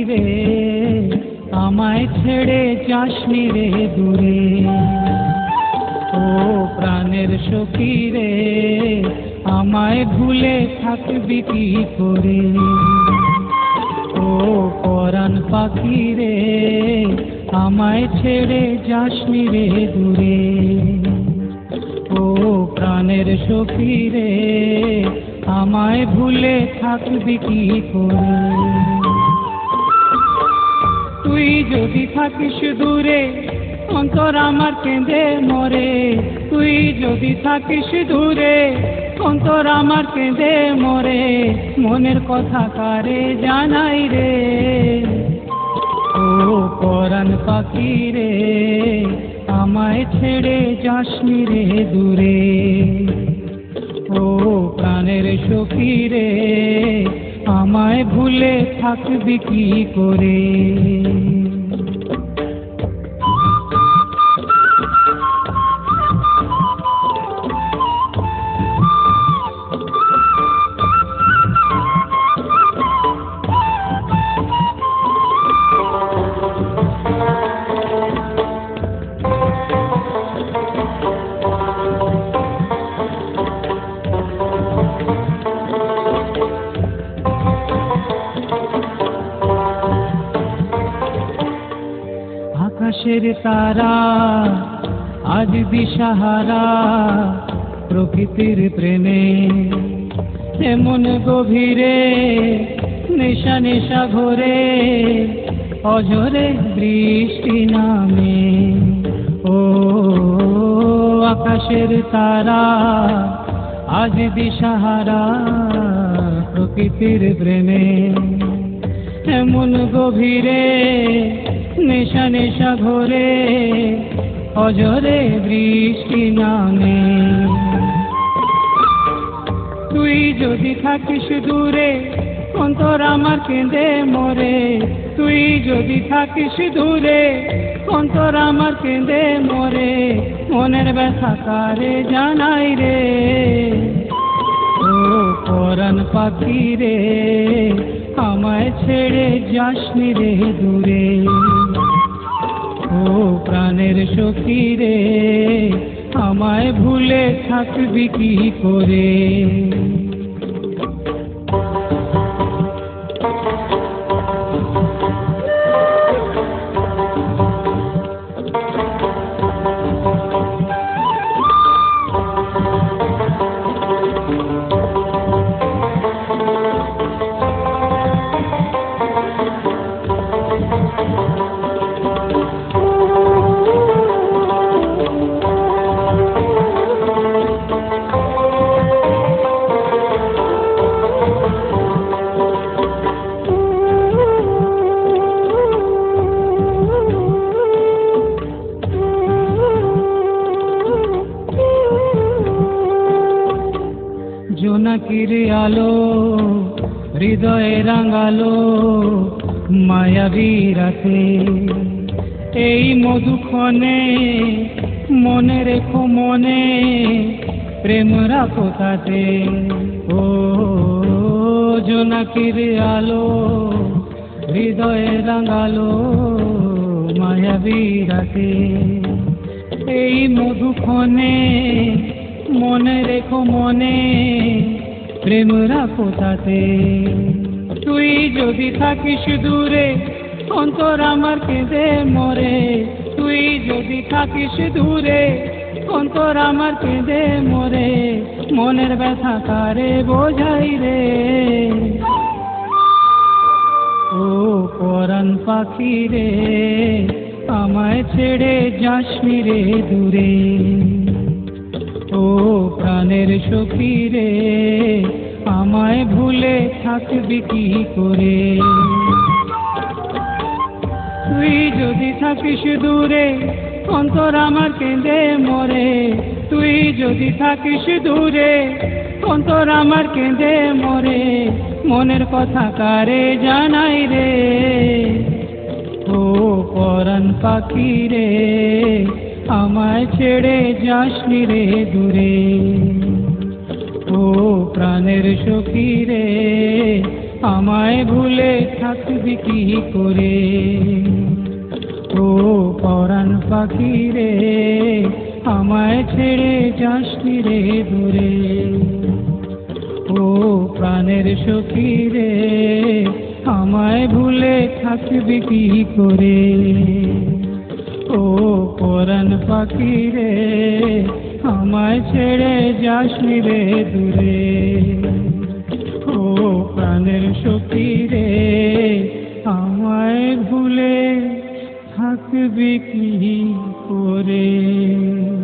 রে আমায় ছেড়ে যাসনি রে দূরে। ও প্রাণের সখী রে আমায় ভুলে থাকবি কি করে। ও পরাণ পাখি রে আমায় ছেড়ে যাসনি রে দূরে। ও প্রাণের সখী রে আমায় ভুলে থাকবি কি করে। তুই যদি থাকিস দূরে অন্তর আমার কেঁদে মরে। তুই যদি থাকিস দূরে অন্তর আমার কেঁদে মরে। মনের কথা কারে জানাই রে। ও পরাণ পাখি রে আমায় ছেড়ে যাসনি রে দূরে। ও প্রাণের সখী রে আমায় ভুলে থাকবি কি করে। আকাশের তারা আজ দিশাহারা প্রকৃতির প্রেমে। এমন গভীরে নেশা নেশা ঘোরে অঝরে বৃষ্টি নামে। ও আকাশের তারা আজ দিশাহারা প্রকৃতির প্রেমে। এমন গভীরে নেশা নেশা ঘোরে অঝরে বৃষ্টি নামে। তুই যদি থাকিস দূরে অন্তর আমার কেঁদে মরে। তুই যদি থাকিস দূরে অন্তর আমার কেঁদে মরে। মনের ব্যথা কারে জানাই রে। ও পরাণ পাখি রে আমায় ছেড়ে যাসনি রে দূরে। ও প্রাণের সখী রে আমায় ভুলে থাকবি কি করে। জোনাকির আলো হৃদয়ে রাঙালো মায়াবী রাতে। এই মধুক্ষণে মনে রেখো মনে প্রেম রাখো তাতে। ও জোনাকির আলো হৃদয়ে রাঙালো মায়াবী রাতে। এই মধুক্ষণে মনে রেখো মনে প্রেম রাখো তাতে। তুই যদি থাকিস দূরে অন্তর আমার কেঁদে মরে। তুই যদি থাকিস দূরে অন্তর আমার কেঁদে মরে। মনের ব্যথা কারে বোঝাই রে। ও পরাণ পাখি রে আমায় ছেড়ে যাসনি রে দূরে। ও প্রাণের সখী রে আমায় ভুলে থাকবি কি করে। তুই যদি থাকিস দূরে অন্তর আমার কেঁদে মরে। তুই যদি থাকিস দূরে অন্তর আমার কেঁদে মরে। মনের কথা কারে জানাই রে। ও পরাণ পাখি রে আমায় ছেড়ে যাসনি রে দূরে। ও প্রাণের সখী রে আমায় ভুলে থাকবি কি করে। ও পরাণ পাখি রে, আমায় ছেড়ে যাসনি রে দূরে। ও প্রাণের সখী রে, আমায় ভুলে থাকবি কি করে। ও পরাণ পাখি রে, আমায় ছেড়ে যাসনি রে দূরে। ও প্রাণের সখী রে, আমায় ভুলে থাকবি কি করে।